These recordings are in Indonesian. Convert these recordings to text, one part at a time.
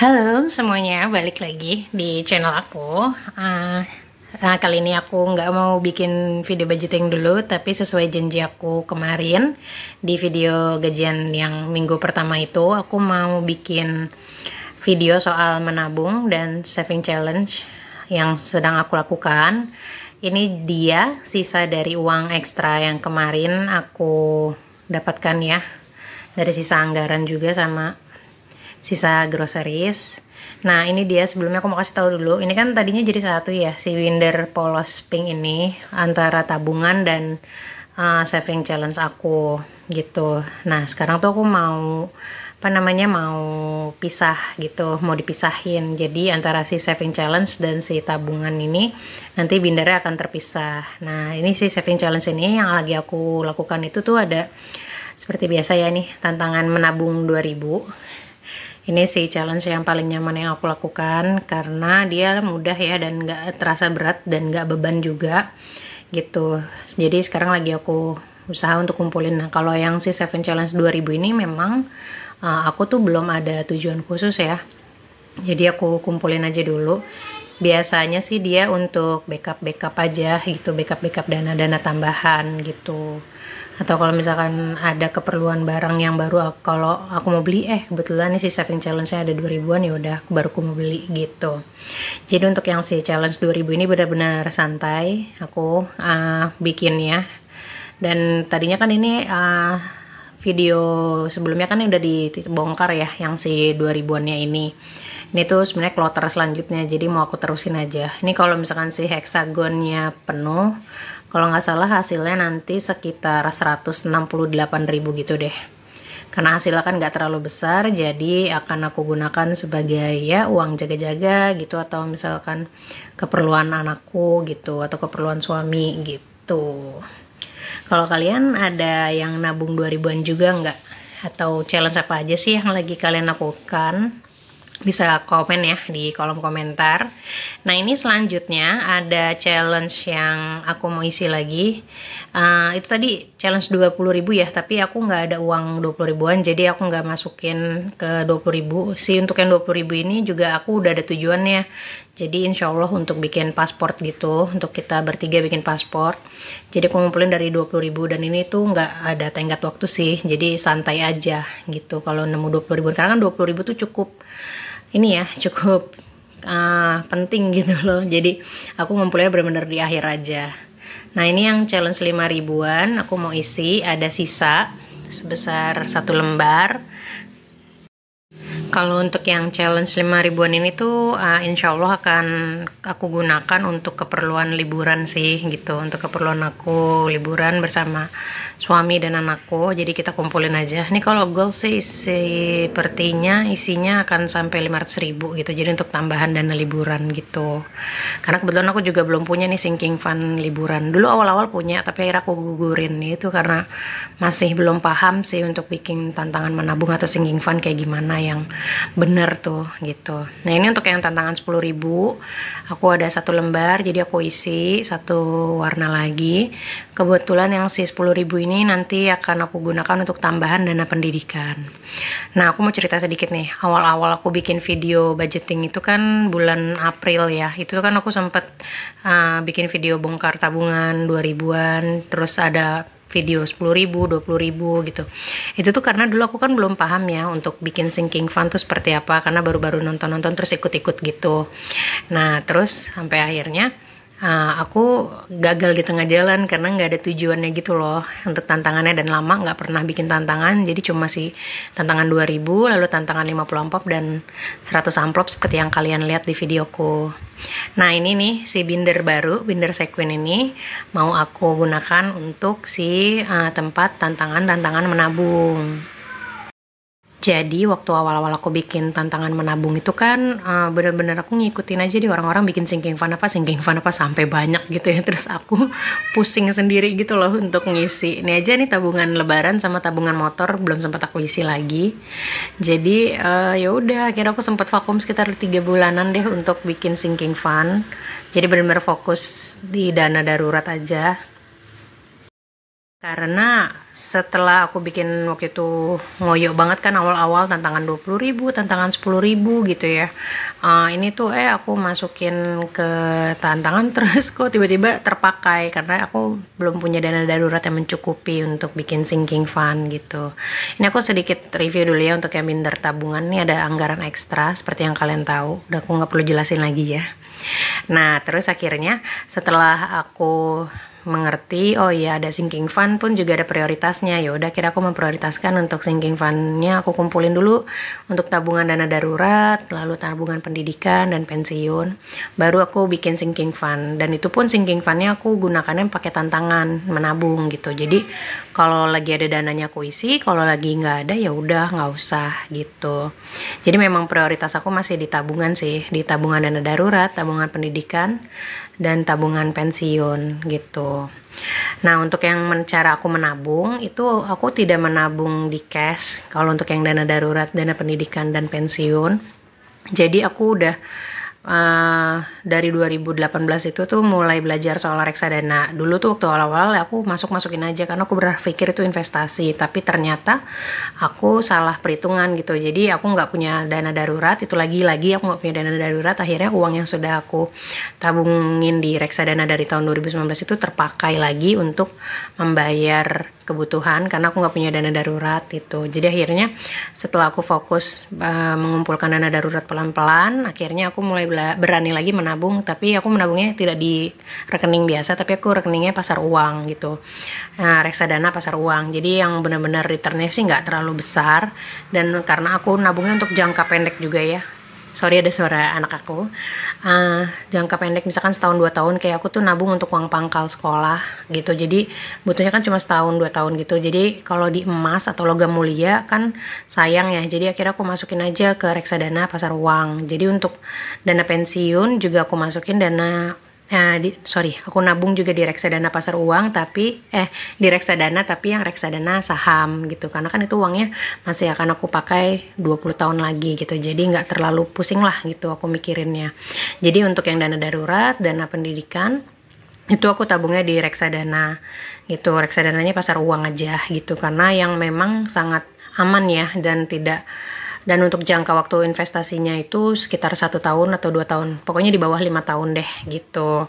Halo semuanya, balik lagi di channel aku. Kali ini aku nggak mau bikin video budgeting dulu, tapi sesuai janji aku kemarin di video gajian yang minggu pertama itu, aku mau bikin video soal menabung dan saving challenge yang sedang aku lakukan. Ini dia sisa dari uang ekstra yang kemarin aku dapatkan ya, dari sisa anggaran juga sama sisa groceries. Nah ini dia, sebelumnya aku mau kasih tahu dulu, ini kan tadinya jadi satu ya, si Winder polos pink ini antara tabungan dan saving challenge aku gitu. Nah sekarang tuh aku mau mau pisah gitu, mau dipisahin. Jadi antara si saving challenge dan si tabungan ini nanti bindernya akan terpisah. Nah ini si saving challenge ini yang lagi aku lakukan itu tuh ada seperti biasa ya nih, tantangan menabung 2000. Ini sih challenge yang paling nyaman yang aku lakukan karena dia mudah ya dan gak terasa berat dan gak beban juga gitu. Jadi sekarang lagi aku usaha untuk kumpulin. Nah kalau yang si 7 challenge 2000 ini memang aku tuh belum ada tujuan khusus ya. Jadi aku kumpulin aja dulu. Biasanya sih dia untuk backup aja gitu, backup dana-dana tambahan gitu. Atau kalau misalkan ada keperluan barang yang baru, kalau aku mau beli, kebetulan nih si saving challenge-nya ada 2000-an, ya udah aku mau beli gitu. Jadi untuk yang si challenge 2000 ini benar-benar santai aku bikin ya. Dan tadinya kan ini video sebelumnya kan udah dibongkar ya, yang si 2000-annya ini. Ini tuh sebenarnya kloter selanjutnya, jadi mau aku terusin aja. Ini kalau misalkan si hexagonnya penuh, kalau nggak salah hasilnya nanti sekitar 168.000 gitu deh. Karena hasilnya kan nggak terlalu besar, jadi akan aku gunakan sebagai ya uang jaga-jaga gitu, atau misalkan keperluan anakku gitu, atau keperluan suami gitu. Kalau kalian ada yang nabung 2000-an juga nggak? Atau challenge apa aja sih yang lagi kalian lakukan? Bisa komen ya di kolom komentar. Nah ini selanjutnya ada challenge yang aku mau isi lagi. Itu tadi challenge 20.000 ya, tapi aku nggak ada uang 20.000-an, jadi aku nggak masukin ke 20.000 sih. Untuk yang 20.000 ini juga aku udah ada tujuannya. Jadi insya Allah untuk bikin paspor gitu, untuk kita bertiga bikin paspor. Jadi aku ngumpulin dari 20.000, dan ini tuh nggak ada tenggat waktu sih, jadi santai aja gitu kalau nemu 20.000. Karena kan 20.000 tuh cukup ini ya, cukup penting gitu loh. Jadi aku ngumpulnya bener-bener di akhir aja. Nah ini yang challenge 5.000-an aku mau isi, ada sisa sebesar 1 lembar. Kalau untuk yang challenge 5.000-an ini tuh insya Allah akan aku gunakan untuk keperluan liburan sih gitu. Untuk keperluan aku liburan bersama suami dan anakku. Jadi kita kumpulin aja. Ini kalau goal sih sepertinya isinya akan sampai 500.000 gitu. Jadi untuk tambahan dana liburan gitu. Karena kebetulan aku juga belum punya nih sinking fund liburan. Dulu awal-awal punya, tapi akhirnya aku gugurin itu karena masih belum paham sih untuk bikin tantangan menabung atau sinking fund kayak gimana yang bener tuh gitu. Nah ini untuk yang tantangan 10.000 aku ada 1 lembar, jadi aku isi 1 warna lagi. Kebetulan yang si 10.000 ini nanti akan aku gunakan untuk tambahan dana pendidikan. Nah aku mau cerita sedikit nih, awal-awal aku bikin video budgeting itu kan bulan April ya, itu kan aku sempat bikin video bongkar tabungan 2000-an, terus ada video 10.000, 20.000 gitu. Itu tuh karena dulu aku kan belum paham ya untuk bikin sinking fund tuh seperti apa, karena baru-baru nonton-nonton terus ikut-ikut gitu. Nah terus sampai akhirnya aku gagal di tengah jalan karena nggak ada tujuannya gitu loh untuk tantangannya, dan lama nggak pernah bikin tantangan. Jadi cuma sih tantangan 2000, lalu tantangan 50 amplop dan 100 amplop seperti yang kalian lihat di videoku. Nah ini nih si binder baru, binder sequin ini mau aku gunakan untuk si tempat tantangan menabung. Jadi waktu awal-awal aku bikin tantangan menabung itu kan bener-bener aku ngikutin aja di orang-orang bikin sinking fund apa sampai banyak gitu ya. Terus aku pusing sendiri gitu loh untuk ngisi. Ini aja nih tabungan lebaran sama tabungan motor belum sempat aku isi lagi. Jadi ya udah, akhirnya aku sempat vakum sekitar 3 bulanan deh untuk bikin sinking fund. Jadi bener-bener fokus di dana darurat aja. Karena setelah aku bikin waktu itu ngoyo banget kan awal-awal tantangan 20.000, tantangan 10.000 gitu ya. Ini tuh aku masukin ke tantangan terus kok tiba-tiba terpakai karena aku belum punya dana darurat yang mencukupi untuk bikin sinking fund gitu. Ini aku sedikit review dulu ya untuk yang binder tabungan. Ini ada anggaran ekstra seperti yang kalian tahu. Udah aku nggak perlu jelasin lagi ya. Nah, terus akhirnya setelah aku mengerti, oh iya ada sinking fund pun juga ada prioritasnya. Ya udah, kira aku memprioritaskan untuk sinking fundnya aku kumpulin dulu untuk tabungan dana darurat, lalu tabungan pendidikan dan pensiun. Baru aku bikin sinking fund, dan itu pun sinking fundnya aku gunakannya pakai tantangan menabung gitu. Jadi kalau lagi ada dananya aku isi, kalau lagi nggak ada ya udah nggak usah gitu. Jadi memang prioritas aku masih di tabungan sih, di tabungan dana darurat, tabungan pendidikan, dan tabungan pensiun gitu. Nah, untuk yang cara aku menabung itu aku tidak menabung di cash. Kalau untuk yang dana darurat, dana pendidikan dan pensiun, jadi aku udah dari 2018 itu tuh mulai belajar soal reksadana. Dulu tuh waktu awal-awal aku masukin aja karena aku berpikir itu investasi, tapi ternyata aku salah perhitungan gitu. Jadi aku nggak punya dana darurat, itu lagi-lagi aku nggak punya dana darurat. Akhirnya uang yang sudah aku tabungin di reksadana dari tahun 2019 itu terpakai lagi untuk membayar kebutuhan karena aku nggak punya dana darurat itu. Jadi akhirnya setelah aku fokus mengumpulkan dana darurat pelan-pelan, akhirnya aku mulai berani lagi menabung. Tapi aku menabungnya tidak di rekening biasa, tapi aku rekeningnya pasar uang gitu. Nah, reksadana pasar uang. Jadi yang benar-benar returnnya sih nggak terlalu besar, dan karena aku nabungnya untuk jangka pendek juga ya. Sorry ada suara anak aku. Jangka pendek misalkan setahun 2 tahun, kayak aku tuh nabung untuk uang pangkal sekolah gitu. Jadi butuhnya kan cuma setahun 2 tahun gitu. Jadi kalau di emas atau logam mulia kan sayang ya. Jadi akhirnya aku masukin aja ke reksadana pasar uang. Jadi untuk dana pensiun juga aku masukin aku nabung juga di reksadana pasar uang, tapi di reksadana tapi yang reksadana saham gitu, karena kan itu uangnya masih akan aku pakai 20 tahun lagi gitu. Jadi nggak terlalu pusing lah gitu aku mikirinnya. Jadi untuk yang dana darurat, dana pendidikan itu aku tabungnya di reksadana gitu. Reksadananya pasar uang aja gitu, karena yang memang sangat aman ya, dan untuk jangka waktu investasinya itu sekitar 1 tahun atau 2 tahun, pokoknya di bawah 5 tahun deh gitu.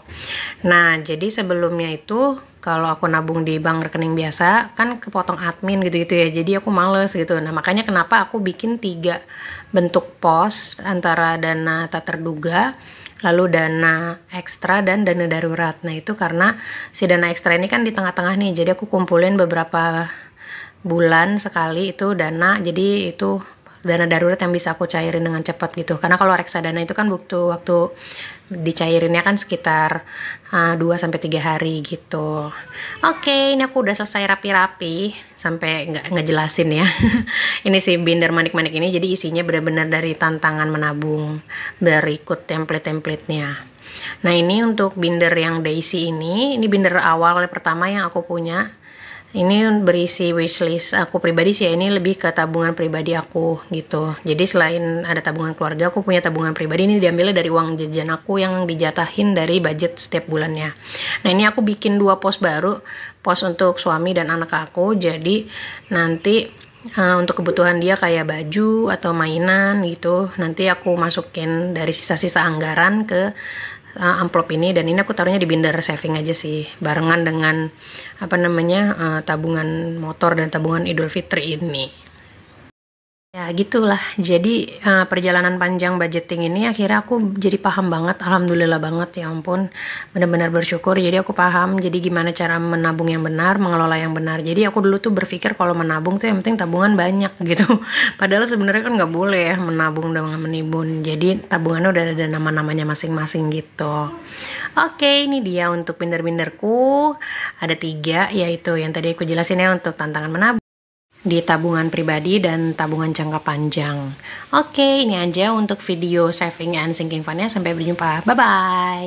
Nah, jadi sebelumnya itu kalau aku nabung di bank rekening biasa kan kepotong admin gitu-gitu ya, jadi aku males gitu. Nah, makanya kenapa aku bikin 3 bentuk pos, antara dana tak terduga, lalu dana ekstra, dan dana darurat. Nah, itu karena si dana ekstra ini kan di tengah-tengah nih, jadi aku kumpulin beberapa bulan sekali itu dana, jadi itu dana darurat yang bisa aku cairin dengan cepat gitu. Karena kalau reksadana itu kan butuh waktu dicairinnya kan sekitar 2-3 hari gitu. Oke, ini aku udah selesai rapi-rapi, sampai nggak ngejelasin ya. Ini si binder manik-manik ini jadi isinya benar-benar dari tantangan menabung, berikut template-templatenya. Nah, ini untuk binder yang Daisy ini binder awal pertama yang aku punya. Ini berisi wishlist aku pribadi sih ya, ini lebih ke tabungan pribadi aku gitu. Jadi selain ada tabungan keluarga, aku punya tabungan pribadi. Ini diambilnya dari uang jajan aku yang dijatahin dari budget setiap bulannya. Nah, ini aku bikin 2 pos baru, pos untuk suami dan anak aku. Jadi nanti untuk kebutuhan dia kayak baju atau mainan gitu, nanti aku masukin dari sisa-sisa anggaran ke amplop ini. Dan ini aku taruhnya di binder saving aja sih, barengan dengan tabungan motor dan tabungan Idul Fitri ini. Ya gitulah, jadi perjalanan panjang budgeting ini akhirnya aku jadi paham banget, alhamdulillah banget, ya ampun, benar-benar bersyukur. Jadi aku paham jadi gimana cara menabung yang benar, mengelola yang benar. Jadi aku dulu tuh berpikir kalau menabung tuh yang penting tabungan banyak gitu. Padahal sebenarnya kan nggak boleh ya menabung dengan menimbun. Jadi tabungannya udah ada nama-namanya masing-masing gitu. Oke, ini dia untuk binder-binderku. Ada 3, yaitu yang tadi aku jelasin ya, untuk tantangan menabung di tabungan pribadi dan tabungan jangka panjang. Oke, ini aja untuk video saving and sinking fundnya. Sampai berjumpa. Bye-bye.